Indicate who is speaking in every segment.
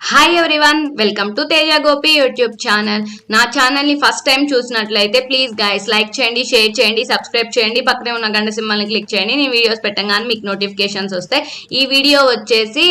Speaker 1: Hi everyone, welcome to Teja Gopi YouTube channel. నా ఛానల్ని first time చూసినట్లయితే ప్లీజ్ గైస్ లైక్ చేయండి, షేర్ చేయండి, సబ్స్క్రైబ్ చేయండి, పక్కనే ఉన్న గంట సింబల్ని క్లిక్ చేయండి. నేను వీడియోస్ పెట్టగానే మీకు నోటిఫికేషన్స్ వస్తాయి. ఈ వీడియో వచ్చేసి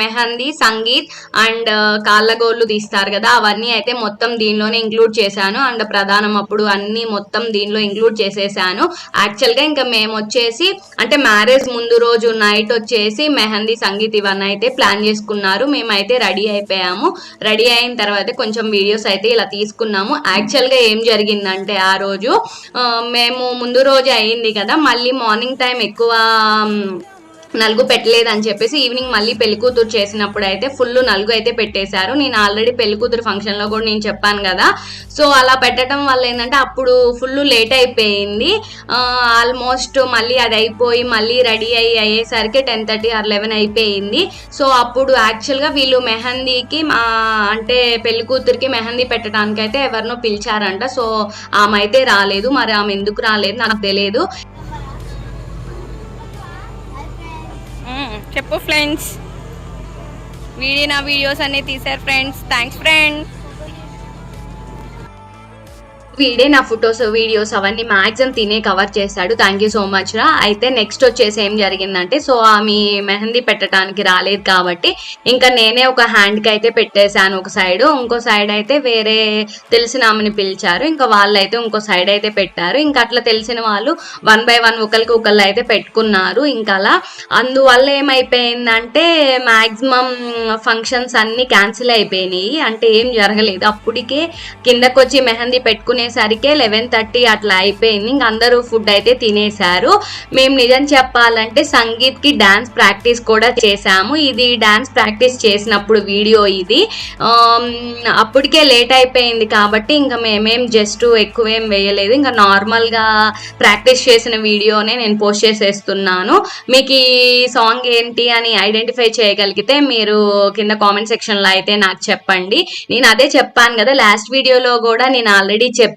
Speaker 1: మెహందీ, సంగీత్ అండ్ కాళ్ళగోళ్ళు తీస్తారు కదా, అవన్నీ అయితే మొత్తం దీనిలోనే ఇంక్లూడ్ చేశాను. అండ్ ప్రధానం అప్పుడు అన్నీ మొత్తం దీనిలో ఇంక్లూడ్ చేసేసాను. యాక్చువల్గా ఇంకా మేము వచ్చేసి అంటే మ్యారేజ్ ముందు రోజు నైట్ వచ్చేసి మెహందీ, సంగీత్ ఇవన్నీ అయితే ప్లాన్ చేసుకున్నారు. మేమైతే రెడీ అయిపోయాము. రెడీ అయిన తర్వాత కొంచెం వీడియోస్ అయితే ఇలా తీసుకున్నాము. యాక్చువల్గా ఏం జరిగిందంటే ఆ రోజు మేము ముందు రోజు అయింది కదా, మళ్ళీ మార్నింగ్ టైం ఎక్కువ నలుగు పెట్టలేదని చెప్పేసి ఈవినింగ్ మళ్ళీ పెళ్లికూతురు చేసినప్పుడు అయితే ఫుల్ నలుగు అయితే పెట్టేశారు. నేను ఆల్రెడీ పెళ్లికూతురు ఫంక్షన్లో కూడా నేను చెప్పాను కదా. సో అలా పెట్టడం వల్ల ఏంటంటే అప్పుడు ఫుల్ లేట్ అయిపోయింది. ఆల్మోస్ట్ మళ్ళీ అది అయిపోయి మళ్ళీ రెడీ అయ్యేసరికి 10:30 or 11 అయిపోయింది. సో అప్పుడు యాక్చువల్గా వీళ్ళు మెహందీకి అంటే పెళ్లికూతురికి మెహందీ పెట్టడానికి అయితే ఎవరినో పిలిచారంట. సో ఆమె అయితే రాలేదు. మరి ఆమె ఎందుకు రాలేదు నాకు తెలియదు.
Speaker 2: చెప్పు ఫ్రెండ్స్, నా వీడియోస్ అన్ని తీసారు ఫ్రెండ్స్. Thanks friend.
Speaker 1: వీడే నా ఫొటోస్, వీడియోస్ అవన్నీ మ్యాక్సిమం తినే కవర్ చేశాడు. థ్యాంక్ యూ సో మచ్ రా. అయితే నెక్స్ట్ వచ్చేసి ఏం జరిగిందంటే, సో ఆమె మెహందీ పెట్టడానికి రాలేదు కాబట్టి ఇంకా నేనే ఒక హ్యాండ్కి అయితే పెట్టేశాను ఒక సైడ్. ఇంకో సైడ్ అయితే వేరే తెలిసిన ఆమెని పిలిచారు. ఇంకా వాళ్ళు అయితే ఇంకో సైడ్ అయితే పెట్టారు. ఇంకా అట్లా తెలిసిన వాళ్ళు 1 by 1 ఒకళ్ళు అయితే పెట్టుకున్నారు. ఇంకా అలా అందువల్ల ఏమైపోయిందంటే మ్యాక్సిమం ఫంక్షన్స్ అన్నీ క్యాన్సిల్ అయిపోయినాయి. అంటే ఏం జరగలేదు. అప్పటికే కిందకు వచ్చి మెహందీ పెట్టుకునే సరికి 11:30 అట్లా అయిపోయింది. ఇంక అందరూ ఫుడ్ అయితే తినేశారు. మేము నిజం చెప్పాలంటే సంగీత్ కి డాన్స్ ప్రాక్టీస్ కూడా చేసాము. ఇది డాన్స్ ప్రాక్టీస్ చేసినప్పుడు వీడియో ఇది. అప్పటికే లేట్ అయిపోయింది కాబట్టి ఇంకా మేమేం జస్ట్ ఎక్కువేం వేయలేదు. ఇంకా నార్మల్ గా ప్రాక్టీస్ చేసిన వీడియోనే నేను పోస్ట్ చేసేస్తున్నాను. మీకు ఈ సాంగ్ ఏంటి అని ఐడెంటిఫై చేయగలిగితే మీరు కింద కామెంట్ సెక్షన్ లో అయితే నాకు చెప్పండి. నేను అదే చెప్పాను కదా లాస్ట్ వీడియోలో కూడా, నేను ఆల్రెడీ చెప్పాను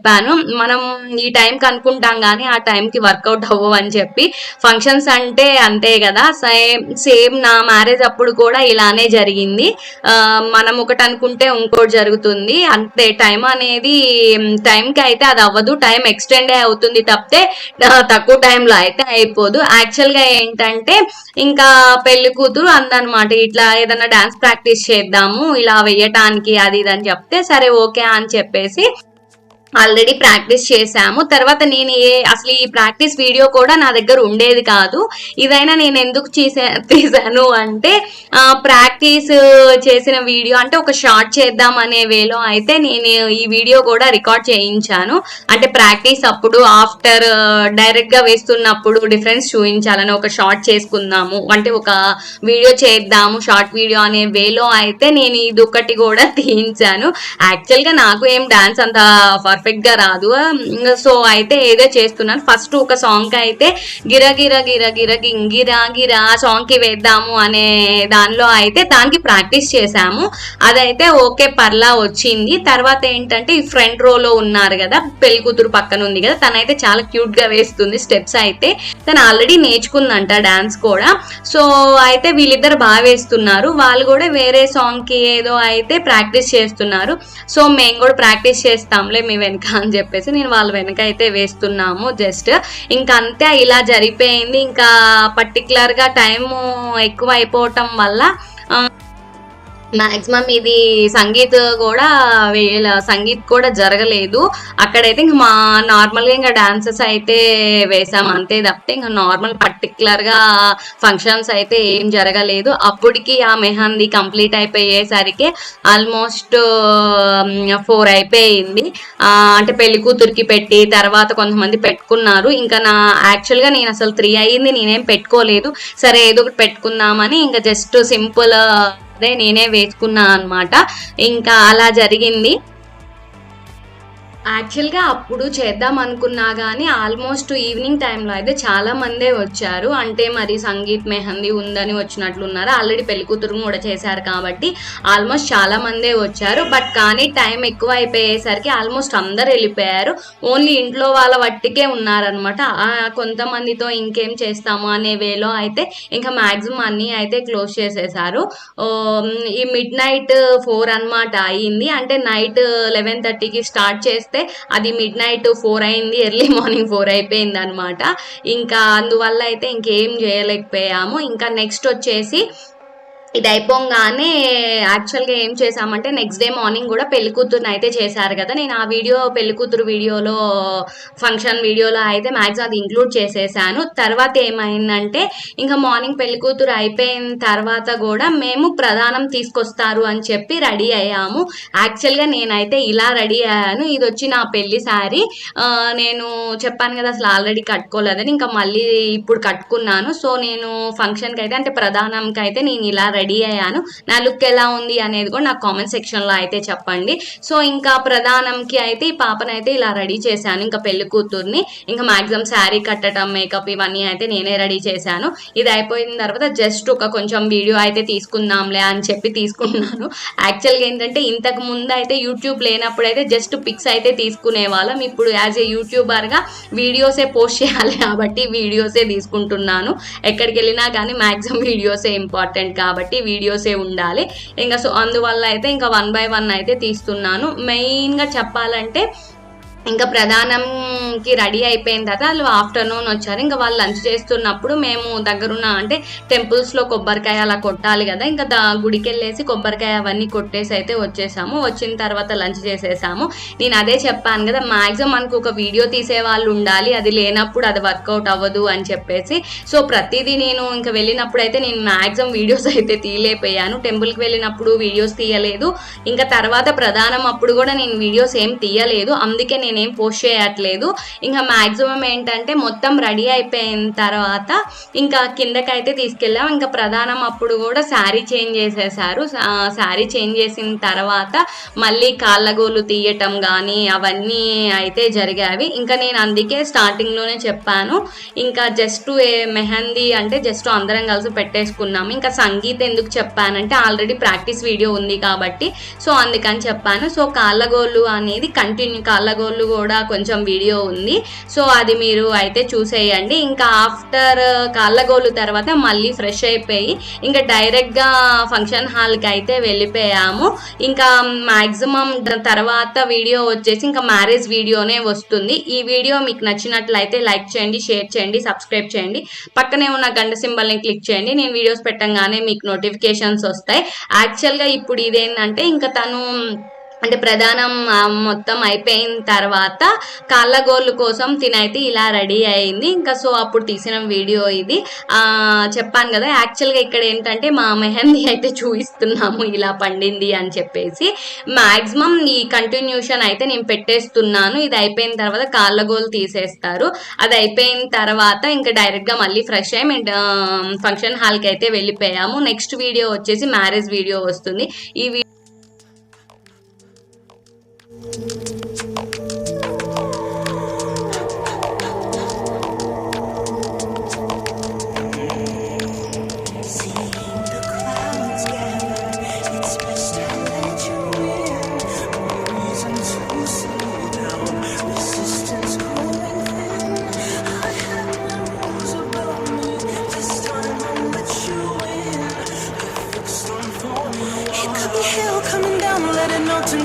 Speaker 1: మనం ఈ టైంకి అనుకుంటాం కానీ ఆ టైంకి వర్కౌట్ అవ్వవు అని చెప్పి. ఫంక్షన్స్ అంటే అంతే కదా. సేమ్ నా మ్యారేజ్ అప్పుడు కూడా ఇలానే జరిగింది. మనం ఒకటి అనుకుంటే ఇంకోటి జరుగుతుంది. అంతే, టైం అనేది టైంకి అయితే అది అవ్వదు. టైం ఎక్స్టెండ్ అవుతుంది తప్పితే తక్కువ టైంలో అయితే అయిపోదు. యాక్చువల్గా ఏంటంటే ఇంకా పెళ్లి కూతురు అందనమాట, ఇట్లా ఏదైనా డాన్స్ ప్రాక్టీస్ చేద్దాము ఇలా వెయ్యటానికి అది ఇది అని చెప్తే సరే ఓకే అని చెప్పేసి ఆల్రెడీ ప్రాక్టీస్ చేశాము. తర్వాత నేను అసలు ఈ ప్రాక్టీస్ వీడియో కూడా నా దగ్గర ఉండేది కాదు. ఇదైనా నేను ఎందుకు తీసాను అంటే ప్రాక్టీస్ చేసిన వీడియో అంటే ఒక షార్ట్ చేద్దాం అనే వేలో అయితే నేను ఈ వీడియో కూడా రికార్డ్ చేయించాను. అంటే ప్రాక్టీస్ అప్పుడు ఆఫ్టర్ డైరెక్ట్ గా వేస్తున్నప్పుడు డిఫరెన్స్ చూపించాలని ఒక షార్ట్ చేసుకుందాము, అంటే ఒక వీడియో చేద్దాము షార్ట్ వీడియో అనే వేలో అయితే నేను ఇది ఒకటి కూడా తీయించాను. యాక్చువల్ గా నాకు ఏం డాన్స్ అంత పర్ఫెక్ట్ గా రాదు. సో అయితే ఏదో చేస్తున్నాను. ఫస్ట్ ఒక సాంగ్ అయితే గిర గిర గిర గిర గింగిరా గిరా సాంగ్ కి వేద్దాము అనే దానిలో అయితే దానికి ప్రాక్టీస్ చేశాము. అదైతే ఓకే పర్లా వచ్చింది. తర్వాత ఏంటంటే ఈ ఫ్రంట్ రోలో ఉన్నారు కదా, పెళ్లి కూతురు పక్కన ఉంది కదా, తనైతే చాలా క్యూట్ గా వేస్తుంది స్టెప్స్ అయితే. తను ఆల్రెడీ నేర్చుకుందంట డాన్స్ కూడా. సో అయితే వీళ్ళిద్దరు బాగా వేస్తున్నారు. వాళ్ళు కూడా వేరే సాంగ్ కి ఏదో అయితే ప్రాక్టీస్ చేస్తున్నారు. సో మేము కూడా ప్రాక్టీస్ చేస్తాంలే మీ వెనక అని చెప్పేసి నేను వాళ్ళ వెనక అయితే వేస్తున్నాము జస్ట్. ఇంకా అంతే, ఇలా జరిగిపోయింది. ఇంకా పర్టికులర్ గా టైము ఎక్కువ అయిపోవటం వల్ల మాక్సిమం ఇది సంగీత్ కూడా జరగలేదు అక్కడైతే. ఇంకా మా నార్మల్గా ఇంకా డాన్సెస్ అయితే వేసాం అంతే తప్పితే ఇంకా నార్మల్ పర్టికులర్ గా ఫంక్షన్స్ అయితే ఏం జరగలేదు. అప్పటికి ఆ మెహందీ కంప్లీట్ అయిపోయేసరికి ఆల్మోస్ట్ 4 అయిపోయింది. అంటే పెళ్లి కూతురికి పెట్టి తర్వాత కొంతమంది పెట్టుకున్నారు. ఇంకా యాక్చువల్గా నేను అసలు 3 అయ్యింది, నేనేం పెట్టుకోలేదు. సరే ఏదో ఒకటి పెట్టుకుందామని ఇంకా జస్ట్ సింపుల్ నేనే వేసుకున్నా అనమాట. ఇంకా అలా జరిగింది. యాక్చువల్‌గా అప్పుడు చేద్దాం అనుకున్నా గానీ, ఆల్మోస్ట్ ఈవినింగ్ టైమ్‌లో అయితే చాలా మందే వచ్చారు. అంటే మరి సంగీత్ మెహందీ ఉందని వచ్చినట్లున్నారు. ఆల్రెడీ పెళ్ళికూతురుని గూడా చేశారు కాబట్టి, ఆల్మోస్ట్ చాలా మందే వచ్చారు. బట్ కానీ టైం ఎక్కువ అయిపోయేసరికి ఆల్మోస్ట్ అందరూ ఎళ్ళిపోయారు. ఓన్లీ ఇంట్లో వాళ్ళ వట్టికే ఉన్నారనమాట. కొంతమందితో ఇంకేం చేస్తాము అనే వేలో అయితే ఇంకా మాక్సిమం అన్నీ అయితే క్లోజ్ చేసేశారు. ఈ మిడ్‌నైట్ 4 అనమాట అయింది. అంటే నైట్ 11:30కి స్టార్ట్ చేస్తే అది మిడ్‌నైట్ 4 అయింది. ఎర్లీ మార్నింగ్ 4 అయిపోయిందనమాట. ఇంకా అందువల్ల అయితే ఇంకేం చేయలేకపోయాము. ఇంకా నెక్స్ట్ వచ్చేసి ఇది అయిపోగానే యాక్చువల్‌గా ఏం చేశామంటే నెక్స్ట్ డే మార్నింగ్ కూడా పెళ్ళికూతురుని అయితే చేశారు కదా. నేను ఆ వీడియో పెళ్ళికూతురు వీడియోలో ఫంక్షన్ వీడియోలో అయితే మ్యాక్సిమం అది ఇంక్లూడ్ చేసేసాను. తర్వాత ఏమైందంటే ఇంకా మార్నింగ్ పెళ్ళికూతురు అయిపోయిన తర్వాత కూడా మేము ప్రధానం తీసుకొస్తారు అని చెప్పి రెడీ అయ్యాము. యాక్చువల్‌గా నేనైతే ఇలా రెడీ అయ్యాను. ఇది వచ్చి నా పెళ్లి శారీ. నేను చెప్పాను కదా అసలు ఆల్రెడీ కట్టుకోలేదని, ఇంకా మళ్ళీ ఇప్పుడు కట్టుకున్నాను. సో నేను ఫంక్షన్కి అయితే అంటే ప్రధానంకి అయితే నేను ఇలా రెడీ అయ్యాను. నా లుక్ ఎలా ఉంది అనేది కూడా నాకు కామెంట్ సెక్షన్లో అయితే చెప్పండి. సో ఇంకా ప్రధానంకి అయితే ఈ పాపనైతే ఇలా రెడీ చేశాను. ఇంకా పెళ్లి కూతుర్ని ఇంకా మాక్సిమం శారీ కట్టడం, మేకప్ ఇవన్నీ అయితే నేనే రెడీ చేశాను. ఇది అయిపోయిన తర్వాత జస్ట్ ఒక కొంచెం వీడియో అయితే తీసుకుందాంలే అని చెప్పి తీసుకున్నాను. యాక్చువల్గా ఏంటంటే ఇంతకు ముందు అయితే యూట్యూబ్ లేనప్పుడు అయితే జస్ట్ పిక్స్ అయితే తీసుకునే వాళ్ళం. ఇప్పుడు యాజ్ ఏ యూట్యూబర్గా వీడియోసే పోస్ట్ చేయాలి కాబట్టి వీడియోసే తీసుకుంటున్నాను. ఎక్కడికి వెళ్ళినా కానీ మాక్సిమం వీడియోసే ఇంపార్టెంట్ కాబట్టి వీడియోసే ఉండాలి. ఇంకా సో అందువల్ల అయితే ఇంకా 1 by 1 అయితే తీస్తున్నాను. మెయిన్గా చెప్పాలంటే ఇంకా ప్రధానంకి రెడీ అయిపోయిన తర్వాత వాళ్ళు ఆఫ్టర్నూన్ వచ్చారు. ఇంకా వాళ్ళు లంచ్ చేస్తున్నప్పుడు మేము దగ్గరున్న అంటే టెంపుల్స్లో కొబ్బరికాయ అలా కొట్టాలి కదా, ఇంకా గుడికి వెళ్ళేసి కొబ్బరికాయ అవన్నీ కొట్టేసి అయితే వచ్చేసాము. వచ్చిన తర్వాత లంచ్ చేసేసాము. నేను అదే చెప్పాను కదా, మ్యాక్సిమం మనకు ఒక వీడియో తీసే వాళ్ళు ఉండాలి, అది లేనప్పుడు అది వర్కౌట్ అవ్వదు అని చెప్పేసి. సో ప్రతిదీ నేను ఇంకా వెళ్ళినప్పుడు అయితే నేను మ్యాక్సిమం వీడియోస్ అయితే తీయలేకపోయాను. టెంపుల్కి వెళ్ళినప్పుడు వీడియోస్ తీయలేదు, ఇంకా తర్వాత ప్రధానం అప్పుడు కూడా నేను వీడియోస్ ఏం తీయలేదు. అందుకే నేనేం పోస్ట్ చేయట్లేదు. ఇంకా మ్యాక్సిమం ఏంటంటే మొత్తం రెడీ అయిపోయిన తర్వాత ఇంకా కిందకైతే తీసుకెళ్ళాం. ఇంకా ప్రధానం అప్పుడు కూడా శారీ చేంజ్ చేసేసారు. శారీ చేంజ్ చేసిన తర్వాత మళ్ళీ కాళ్ళగోలు తీయటం కానీ అవన్నీ అయితే జరిగావి. ఇంకా నేను అందుకే స్టార్టింగ్లోనే చెప్పాను, ఇంకా జస్ట్ మెహందీ అంటే జస్ట్ అందరం కలిసి పెట్టేసుకున్నాము. ఇంకా సంగీత్ ఎందుకు చెప్పానంటే ఆల్రెడీ ప్రాక్టీస్ వీడియో ఉంది కాబట్టి సో అందుకని చెప్పాను. సో కాళ్ళగోలు అనేది కంటిన్యూ, కాళ్ళగోలు కూడా కొంచెం వీడియో ఉంది, సో అది మీరు అయితే చూసేయండి. ఇంకా ఆఫ్టర్ కాళ్ళగోలు తర్వాత మళ్ళీ ఫ్రెష్ అయిపోయి ఇంకా డైరెక్ట్గా ఫంక్షన్ హాల్కి అయితే వెళ్ళిపోయాము. ఇంకా మ్యాక్సిమం తర్వాత వీడియో వచ్చేసి ఇంకా మ్యారేజ్ వీడియోనే వస్తుంది. ఈ వీడియో మీకు నచ్చినట్లయితే లైక్ చేయండి, షేర్ చేయండి, సబ్స్క్రైబ్ చేయండి, పక్కనే ఉన్న గంట సింబల్ని క్లిక్ చేయండి. నేను వీడియోస్ పెట్టంగానే మీకు నోటిఫికేషన్స్ వస్తాయి. యాక్చువల్గా ఇప్పుడు ఇదేంటంటే ఇంకా తను అంటే ప్రధానం మొత్తం అయిపోయిన తర్వాత కాళ్ళగోళ్ళు కోసం తినైతే ఇలా రెడీ అయింది. ఇంకా సో అప్పుడు తీసిన వీడియో ఇది. చెప్పాను కదా, యాక్చువల్గా ఇక్కడ ఏంటంటే మా మెహందీ అయితే చూపిస్తున్నాము ఇలా పండింది అని చెప్పేసి. మ్యాక్సిమం ఈ కంటిన్యూషన్ అయితే నేను పెట్టేస్తున్నాను. ఇది అయిపోయిన తర్వాత కాళ్ళగోళ్ళు తీసేస్తారు. అది అయిపోయిన తర్వాత ఇంకా డైరెక్ట్గా మళ్ళీ ఫ్రెష్ అయ్యి మేము ఫంక్షన్ హాల్కి అయితే వెళ్ళిపోయాము. నెక్స్ట్ వీడియో వచ్చేసి మ్యారేజ్ వీడియో వస్తుంది. ఈ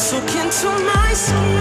Speaker 3: soak into my skin.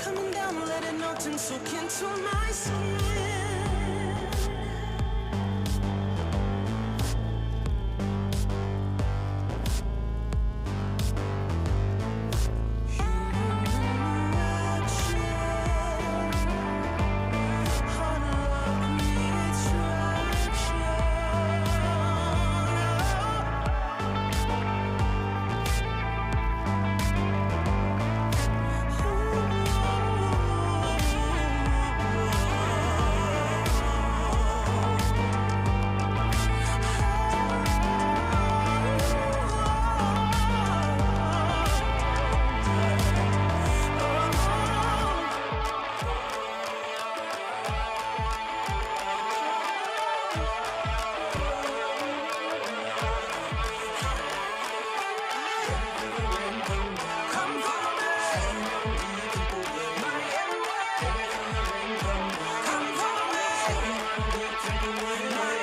Speaker 3: Coming down, let it melt and soak into my skin. My